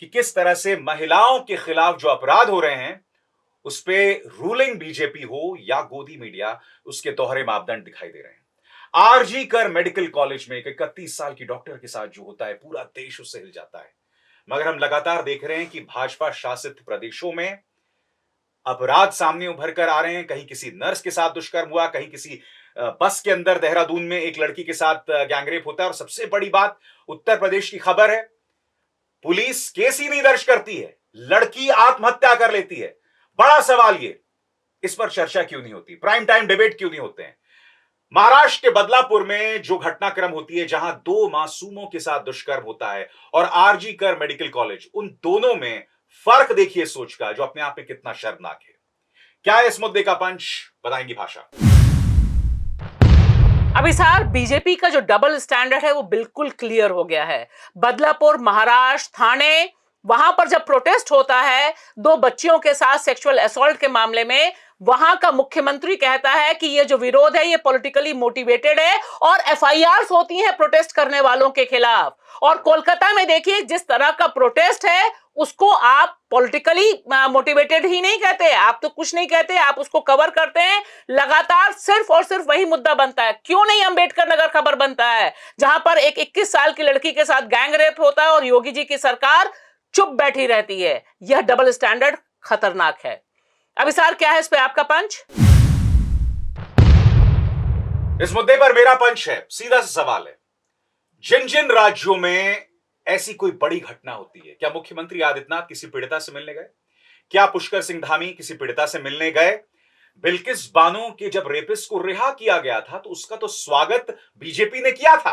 कि किस तरह से महिलाओं के खिलाफ जो अपराध हो रहे हैं उस पे रूलिंग बीजेपी हो या गोदी मीडिया, उसके दोहरे मापदंड दिखाई दे रहे हैं। आरजी कर मेडिकल कॉलेज में एक 31 साल की डॉक्टर के साथ जो होता है, पूरा देश उससे हिल जाता है। मगर हम लगातार देख रहे हैं कि भाजपा शासित प्रदेशों में अपराध सामने उभर कर आ रहे हैं। कहीं किसी नर्स के साथ दुष्कर्म हुआ, कहीं किसी बस के अंदर देहरादून में एक लड़की के साथ गैंगरेप होता है। और सबसे बड़ी बात, उत्तर प्रदेश की खबर है, पुलिस केस ही नहीं दर्ज करती है, लड़की आत्महत्या कर लेती है। बड़ा सवाल ये, इस पर चर्चा क्यों नहीं होती, प्राइम टाइम डिबेट क्यों नहीं होते हैं। महाराष्ट्र के बदलापुर में जो घटनाक्रम होती है, जहां 2 मासूमों के साथ दुष्कर्म होता है, और आरजी कर मेडिकल कॉलेज, उन दोनों में फर्क देखिए सोच का, जो अपने आप में कितना शर्मनाक है। क्या है इस मुद्दे का पंच, बताएंगी भाषा। अभिसार, बीजेपी का जो डबल स्टैंडर्ड है वो बिल्कुल क्लियर हो गया है। बदलापुर, महाराष्ट्र, थाने, वहां पर जब प्रोटेस्ट होता है 2 बच्चियों के साथ सेक्सुअल असॉल्ट के मामले में, वहां का मुख्यमंत्री कहता है कि ये जो विरोध है ये पॉलिटिकली मोटिवेटेड है और एफआईआर्स होती हैं प्रोटेस्ट करने वालों के खिलाफ। और कोलकाता में देखिए जिस तरह का प्रोटेस्ट है, उसको आप पॉलिटिकली मोटिवेटेड ही नहीं कहते, आप तो कुछ नहीं कहते, आप उसको कवर करते हैं। लगातार सिर्फ और सिर्फ वही मुद्दा बनता है। क्यों नहीं अंबेडकर नगर खबर बनता है, जहां पर एक 21 साल की लड़की के साथ गैंग रेप होता है और योगी जी की सरकार चुप बैठी रहती है। यह डबल स्टैंडर्ड खतरनाक है। अभिसार, क्या है इस पे आपका पंच? इस मुद्दे पर मेरा पंच है, सीधा सा सवाल है, जिन जिन राज्यों में ऐसी कोई बड़ी घटना होती है, क्या मुख्यमंत्री आदित्यनाथ किसी पीड़िता से मिलने गए? क्या पुष्कर सिंह धामी किसी पीड़िता से मिलने गए? बिल्किस बानो के जब रेपिस्ट को रिहा किया गया था, तो उसका तो स्वागत बीजेपी ने किया था।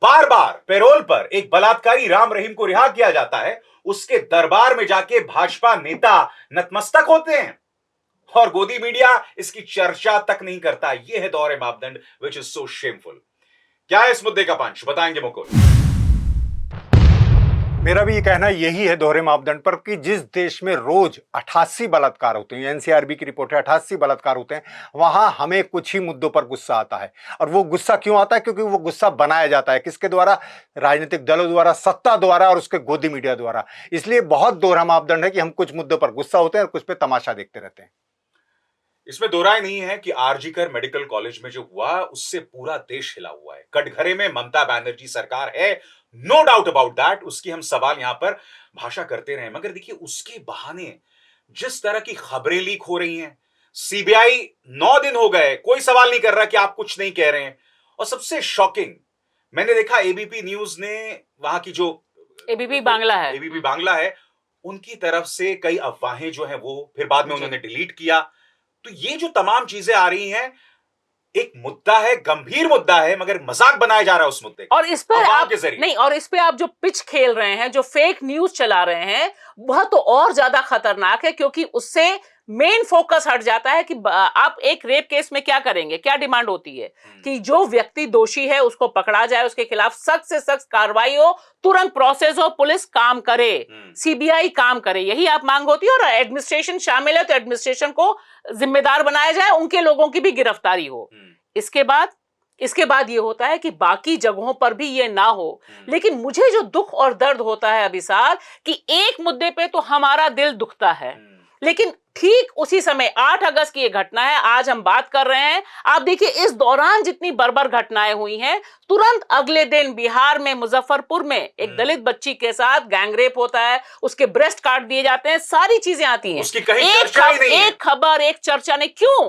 बार बार पैरोल पर एक बलात्कारी राम रहीम को रिहा किया जाता है, उसके दरबार में जाके भाजपा नेता नतमस्तक होते हैं, और गोदी मीडिया इसकी चर्चा तक नहीं करता। यह है दोहरे मापदंड, विच इज सो शेमफुल। क्या है इस मुद्दे का पंच, बताएंगे मुकुल। मेरा भी ये कहना यही है दोहरे मापदंड पर कि जिस देश में रोज 88 बलात्कार होते हैं, एनसीआरबी की रिपोर्ट है 88 बलात्कार होते हैं, वहां हमें कुछ ही मुद्दों पर गुस्सा आता है। और वो गुस्सा क्यों आता है? क्योंकि वो गुस्सा बनाया जाता है किसके द्वारा? राजनीतिक दलों द्वारा, सत्ता द्वारा और उसके गोदी मीडिया द्वारा। इसलिए बहुत दोहरा मापदंड है कि हम कुछ मुद्दों पर गुस्सा होते हैं और कुछ पे तमाशा देखते रहते हैं। इसमें दो राय नहीं है कि आरजी कर मेडिकल कॉलेज में जो हुआ उससे पूरा देश हिला हुआ है। कटघरे में ममता बनर्जी सरकार है, नो डाउट अबाउट दैट, उसकी हम सवाल यहां पर भाषा करते रहे, मगर देखिए उसके बहाने जिस तरह की खबरें लीक हो रही हैं, सीबीआई 9 दिन हो गए कोई सवाल नहीं कर रहा कि आप कुछ नहीं कह रहे हैं। और सबसे शॉकिंग, मैंने देखा एबीपी न्यूज ने, वहां की जो एबीपी बांग्ला है, उनकी तरफ से कई अफवाहें जो हैं वो फिर बाद में उन्होंने डिलीट किया। तो ये जो तमाम चीजें आ रही हैं, एक मुद्दा है, गंभीर मुद्दा है, मगर मजाक बनाया जा रहा है उस मुद्दे का। और इस पर आप नहीं, और इस पे आप जो पिच खेल रहे हैं, जो फेक न्यूज चला रहे हैं, वह तो और ज्यादा खतरनाक है, क्योंकि उससे मेन फोकस हट जाता है कि आप एक रेप केस में क्या करेंगे, क्या डिमांड होती है कि जो व्यक्ति दोषी है उसको पकड़ा जाए, उसके खिलाफ सख्त से सख्त कार्रवाई हो, तुरंत प्रोसेस हो, पुलिस काम करे, सीबीआई काम करे, यही आप मांग होती है। और एडमिनिस्ट्रेशन शामिल है तो एडमिनिस्ट्रेशन को जिम्मेदार बनाया जाए, उनके लोगों की भी गिरफ्तारी हो। इसके बाद ये होता है कि बाकी जगहों पर भी ये ना हो। लेकिन मुझे जो दुख और दर्द होता है अभिसार, कि एक मुद्दे पे तो हमारा दिल दुखता है, लेकिन ठीक उसी समय 8 अगस्त की ये घटना है, आज हम बात कर रहे हैं। आप देखिए इस दौरान जितनी बर्बर घटनाएं हुई हैं, तुरंत अगले दिन बिहार में मुजफ्फरपुर में एक दलित बच्ची के साथ गैंगरेप होता है, उसके ब्रेस्ट काट दिए जाते हैं, सारी चीजें आती हैं, एक खबर, एक चर्चा नहीं। क्यों?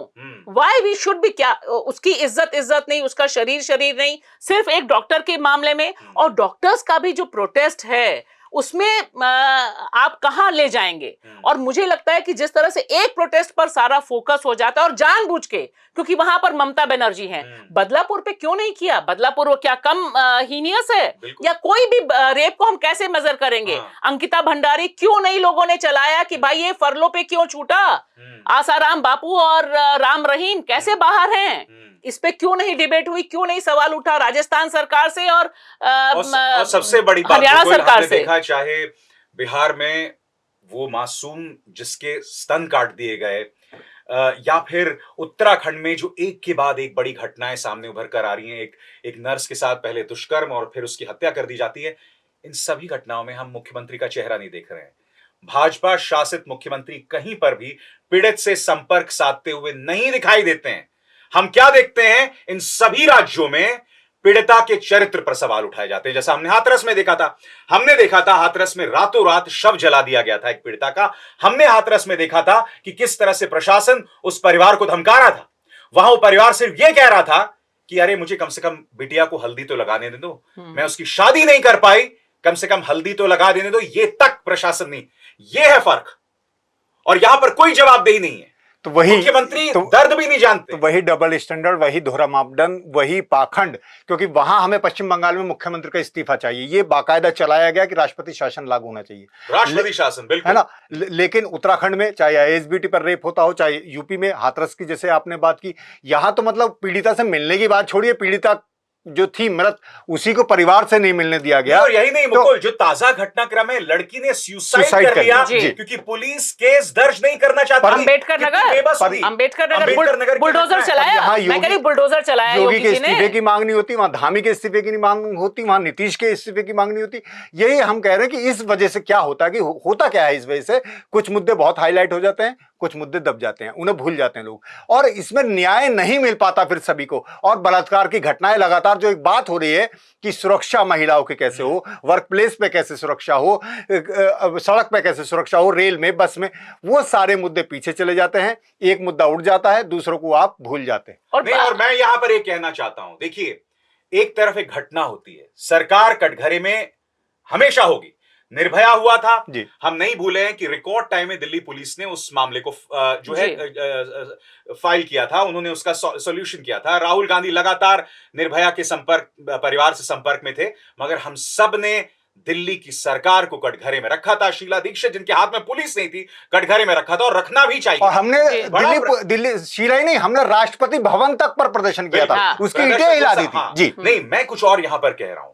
Why we should be? क्या उसकी इज्जत नहीं, उसका शरीर नहीं, सिर्फ एक डॉक्टर के मामले में। और डॉक्टर्स का भी जो प्रोटेस्ट है उसमें आप कहां ले जाएंगे? और मुझे लगता है कि जिस तरह से एक प्रोटेस्ट पर सारा फोकस हो जाता है, और जानबूझ के, क्योंकि वहां पर ममता बनर्जी हैं, बदलापुर पे क्यों नहीं किया? बदलापुर वो क्या कम हीनियस है? या कोई भी रेप को हम कैसे मेजर करेंगे? अंकिता भंडारी क्यों नहीं लोगों ने चलाया कि भाई ये फरलो पे क्यों छूटा? आसाराम बापू और राम रहीम कैसे बाहर हैं? इस पे क्यों नहीं डिबेट हुई, क्यों नहीं सवाल उठा राजस्थान सरकार से और सबसे बड़ी बात हरियाणा सरकार से? देखा, चाहे बिहार में वो मासूम जिसके स्तन काट दिए गए, या फिर उत्तराखंड में जो एक के बाद एक बड़ी घटनाएं सामने उभर कर आ रही हैं, एक नर्स के साथ पहले दुष्कर्म और फिर उसकी हत्या कर दी जाती है, इन सभी घटनाओं में हम मुख्यमंत्री का चेहरा नहीं देख रहे हैं। भाजपा शासित मुख्यमंत्री कहीं पर भी पीड़ित से संपर्क साधते हुए नहीं दिखाई देते हैं। हम क्या देखते हैं? इन सभी राज्यों में पीड़िता के चरित्र पर सवाल उठाए जाते हैं। जैसा हमने हाथरस में देखा था, हाथरस में रातों रात शव जला दिया गया था एक पीड़िता का। हमने हाथरस में देखा था कि किस तरह से प्रशासन उस परिवार को धमका रहा था। वहां वो परिवार सिर्फ ये कह रहा था कि अरे मुझे कम से कम बिटिया को हल्दी तो लगाने दे दो, मैं उसकी शादी नहीं कर पाई, कम से कम हल्दी तो लगा देने दो, ये तक प्रशासन नहीं। ये है फर्क, और यहां पर कोई जवाबदेही नहीं है। तो वही मुख्यमंत्री दर्द भी नहीं जानते। तो वही डबल स्टैंडर्ड, वही दोहरा मापदंड, वही पाखंड, क्योंकि वहां हमें पश्चिम बंगाल में मुख्यमंत्री का इस्तीफा चाहिए, ये बाकायदा चलाया गया कि राष्ट्रपति शासन लागू होना चाहिए, राष्ट्रपति शासन, बिल्कुल है ना। लेकिन उत्तराखंड में चाहे आईएसबीटी पर रेप होता हो, चाहे यूपी में हाथरस की जैसे आपने बात की, यहां तो मतलब पीड़िता से मिलने की बात छोड़िए, पीड़िता जो थी मृत, उसी को परिवार से नहीं मिलने दिया गया। और यही नहीं मुकुल, जो ताजा घटनाक्रम है, लड़की ने सुसाइड कर लिया क्योंकि पुलिस केस दर्ज नहीं करना चाहती। अंबेडकर नगर बुलडोजर चलाया, मैं कह रही बुलडोजर चलाया, योगी के इस्तीफे की मांग नहीं होती, वहां धामी के इस्तीफे की मांग होती, वहां नीतीश के इस्तीफे की मांग नहीं होती। यही हम कह रहे हैं कि इस वजह से क्या होता है, कि होता क्या है इस वजह से, कुछ मुद्दे बहुत हाईलाइट हो जाते हैं, कुछ मुद्दे दब जाते हैं, उन्हें भूल जाते हैं लोग, और इसमें न्याय नहीं मिल पाता फिर सभी को। और बलात्कार की घटनाएं लगातार, जो एक बात हो रही है कि सुरक्षा महिलाओं की कैसे हो, वर्क प्लेस पे कैसे सुरक्षा हो, सड़क पे कैसे सुरक्षा हो, रेल में, बस में, वो सारे मुद्दे पीछे चले जाते हैं। एक मुद्दा उठ जाता है, दूसरों को आप भूल जाते हैं। और मैं यहां पर एक कहना चाहता हूं, देखिए, एक तरफ एक घटना होती है, सरकार कटघरे में हमेशा होगी। निर्भया हुआ था, हम नहीं भूले हैं कि रिकॉर्ड टाइम में दिल्ली पुलिस ने उस मामले को जो है फाइल किया था, उन्होंने उसका सॉल्यूशन किया था। राहुल गांधी लगातार निर्भया के परिवार से संपर्क में थे, मगर हम सब ने दिल्ली की सरकार को कटघरे में रखा था। शीला दीक्षित, जिनके हाथ में पुलिस नहीं थी, कटघरे में रखा था, और रखना भी चाहिए। और हमने दिल्ली शीला ही नहीं, हमने राष्ट्रपति भवन तक पर प्रदर्शन किया था, उसकी ईंटें हिला दी थी। जी नहीं, मैं कुछ और यहां पर कह रहा हूं।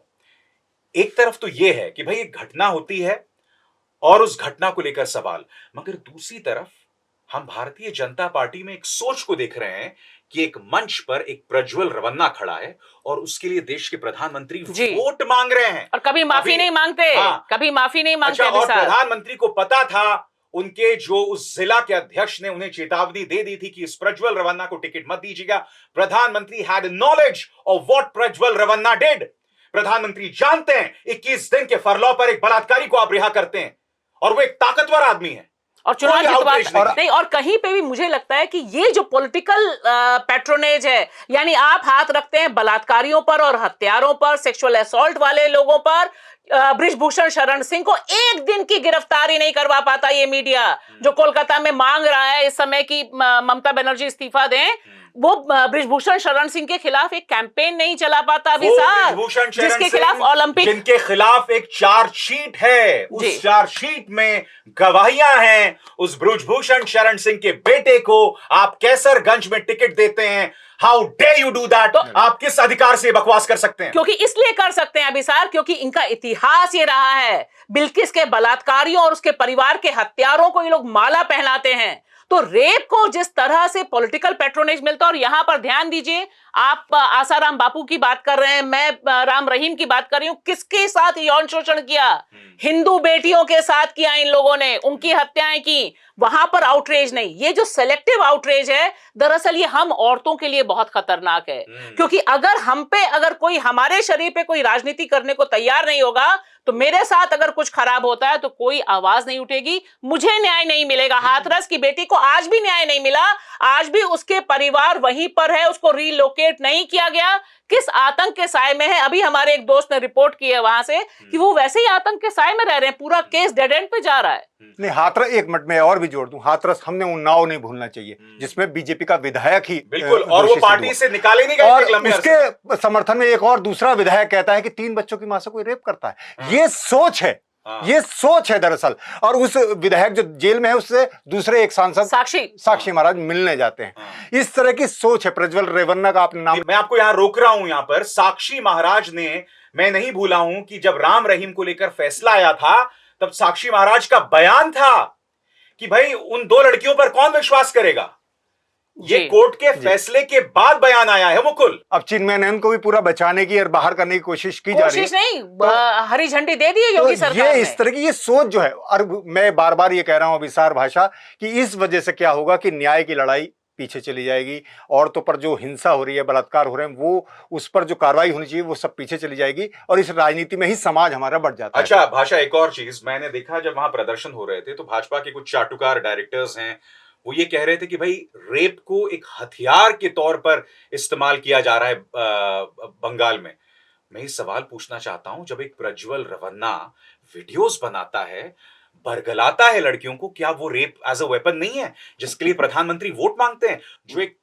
एक तरफ तो यह है कि भाई एक घटना होती है और उस घटना को लेकर सवाल, मगर दूसरी तरफ हम भारतीय जनता पार्टी में एक सोच को देख रहे हैं कि एक मंच पर एक प्रज्वल रवन्ना खड़ा है और उसके लिए देश के प्रधानमंत्री वोट मांग रहे हैं, और कभी माफी नहीं मांगते। कभी माफी नहीं मांगते। अच्छा, और प्रधानमंत्री को पता था, उनके जो उस जिला के अध्यक्ष ने उन्हें चेतावनी दे दी थी कि इस प्रज्वल रवन्ना को टिकट मत दीजिएगा। प्रधानमंत्री had knowledge of what Prajwal Revanna did. प्रधानमंत्री जानते हैं 21 दिन के फरलॉ पर एक बलात्कारी को आप रिहा करते हैं, और वो एक ताकतवर आदमी है, और चुनाव नहीं। और कहीं पे भी मुझे लगता है कि ये जो पॉलिटिकल पैट्रोनेज है, यानी आप हाथ रखते हैं बलात्कारियों पर और हत्यारों पर, सेक्सुअल असॉल्ट वाले लोगों पर। बृजभूषण शरण सिंह को एक दिन की गिरफ्तारी नहीं करवा पाता ये मीडिया, जो कोलकाता में मांग रहा है इस समय की ममता बनर्जी इस्तीफा दें। वो बृजभूषण शरण सिंह के खिलाफ एक कैंपेन नहीं चला पाता अभी साहब, जिसके खिलाफ ओलंपिक, जिनके खिलाफ एक चार्जशीट है, उस चार्जशीट में गवाहियां हैं। उस बृजभूषण शरण सिंह के बेटे को आप कैसरगंज में टिकट देते हैं। How day you do that? आप किस अधिकार से बकवास कर सकते हैं? क्योंकि इसलिए कर सकते हैं अभिसार, क्योंकि इनका इतिहास ये रहा है, बिल्किस के बलात्कारियों और उसके परिवार के हत्यारों को ये लोग माला पहनाते हैं। तो रेप को जिस तरह से पॉलिटिकल पैट्रोनेज मिलता है, और यहां पर ध्यान दीजिए, आप आसाराम बापू की बात कर रहे हैं, मैं राम रहीम की बात कर रही हूं, किसके साथ यौन शोषण किया? हिंदू बेटियों के साथ किया इन लोगों ने, उनकी हत्याएं की, वहां पर आउटरेज नहीं। ये जो सेलेक्टिव आउटरेज है, दरअसल ये हम औरतों के लिए बहुत खतरनाक है, क्योंकि अगर कोई हमारे शरीर पे कोई राजनीति करने को तैयार नहीं होगा, तो मेरे साथ अगर कुछ खराब होता है तो कोई आवाज नहीं उठेगी, मुझे न्याय नहीं मिलेगा। हाथरस की बेटी को आज भी न्याय नहीं मिला, आज भी उसके परिवार वहीं पर है, उसको रीलोकेट नहीं किया गया। किस आतंक के साए में है? अभी हमारे एक दोस्त ने रिपोर्ट की है वहां से कि वो वैसे ही आतंक के साए में रह रहे हैं, पूरा केस डेड एंड पे जा रहा है। नहीं, हाथरस, एक मिनट में और भी जोड़ दूं, हाथरस हमने उन्नाव नहीं भूलना चाहिए, जिसमें बीजेपी का विधायक ही बिल्कुल, और वो पार्टी से निकाले नहीं गए, और उसके समर्थन में एक और दूसरा विधायक कहता है कि 3 बच्चों की मां से कोई रेप करता है। ये सोच है, ये सोच है दरअसल। और उस विधायक जो जेल में है, उससे दूसरे एक सांसद साक्षी महाराज मिलने जाते हैं। इस तरह की सोच है। प्रज्वल रेवन्ना का आपने नाम, मैं आपको यहां रोक रहा हूं। यहां पर साक्षी महाराज ने, मैं नहीं भूला हूं कि जब राम रहीम को लेकर फैसला आया था, तब साक्षी महाराज का बयान था कि भाई उन 2 लड़कियों पर कौन विश्वास करेगा। ये कोर्ट के फैसले के बाद बयान आया है मुकुल। अब चिन्मय नंद को भी पूरा बचाने की और बाहर करने की कोशिश की जा रही है। नहीं, हरी झंडी दे दी है योगी सरकार ने। ये इस तरह की ये सोच जो है, और मैं बार बार ये कह रहा हूं अभिसार भाषा, कि इस वजह से क्या होगा कि न्याय की लड़ाई पीछे चली जाएगी। औरतों पर जो हिंसा हो रही है, बलात्कार हो रहे हैं, वो उस पर जो कार्रवाई होनी चाहिए वो सब पीछे चली जाएगी, और इस राजनीति में ही समाज हमारा बढ़ जाता है। अच्छा भाषा, एक और चीज मैंने देखा, जब वहां प्रदर्शन हो रहे थे तो भाजपा के कुछ चाटुकार डायरेक्टर्स हैं, वो ये कह रहे थे कि भाई रेप को एक हथियार के तौर पर इस्तेमाल किया जा रहा है बंगाल में। मैं ये सवाल पूछना चाहता हूं, जब एक प्रज्वल रवन्ना वीडियोस बनाता है, बरगलाता है लड़कियों को, क्या वो रेप एज अ वेपन नहीं है जिसके लिए प्रधानमंत्री वोट मांगते हैं? जो एक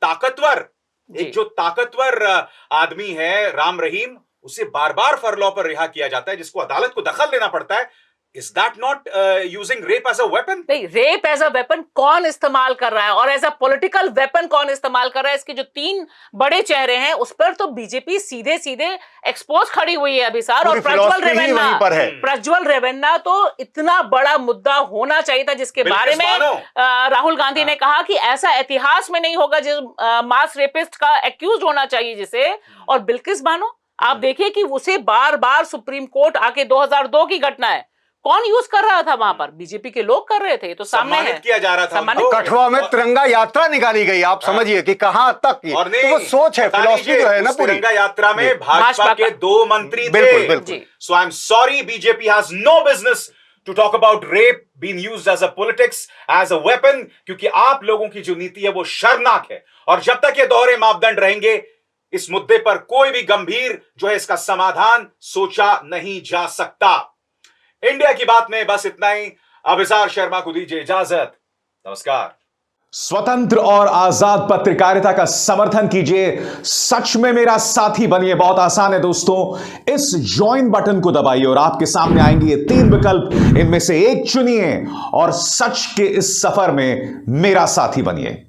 ताकतवर आदमी है राम रहीम, उसे बार बार फरलॉ पर रिहा किया जाता है, जिसको अदालत को दखल देना पड़ता है। Is that not using rape as a weapon? नहीं, रेप एज अ वेपन कौन इस्तेमाल कर रहा है और एज अ पॉलिटिकल वेपन कौन इस्तेमाल कर रहा है, इसके जो 3 बड़े चेहरे हैं उस पर तो बीजेपी सीधे सीधे एक्सपोज खड़ी हुई है अभी सर। और प्रज्वल रेवन्ना तो इतना बड़ा मुद्दा होना चाहिए था, जिसके बारे में राहुल गांधी ने कहा कि ऐसा इतिहास में नहीं होगा जिस मास रेपिस्ट का एक्यूज होना चाहिए जिसे। और बिल्किस बानो, आप देखिए कि उसे बार बार सुप्रीम कोर्ट आके 2002 की घटना है, कौन यूज कर रहा था वहां पर? बीजेपी के लोग कर रहे थे, तो सामने है किया जा रहा था। कठुआ में तिरंगा यात्रा निकाली गई, आप समझिए कि कहां तक की और तो वो सोच है, फिलॉसफी तो है ना पूरी। तिरंगा यात्रा में भाजपा के 2 मंत्री थे। So I am sorry, BJP has no business to talk about rape being used as a politics, as a weapon, क्योंकि आप लोगों की जो नीति है वो शर्मनाक है। और जब तक ये दोहरे मापदंड रहेंगे, इस मुद्दे पर कोई भी गंभीर जो है इसका समाधान सोचा नहीं जा सकता। इंडिया की बात में बस इतना ही। अभिसार शर्मा को दीजिए इजाजत। नमस्कार। स्वतंत्र और आजाद पत्रकारिता का समर्थन कीजिए, सच में मेरा साथी बनिए। बहुत आसान है दोस्तों, इस ज्वाइन बटन को दबाइए और आपके सामने आएंगे ये 3 विकल्प, इनमें से एक चुनिए और सच के इस सफर में मेरा साथी बनिए।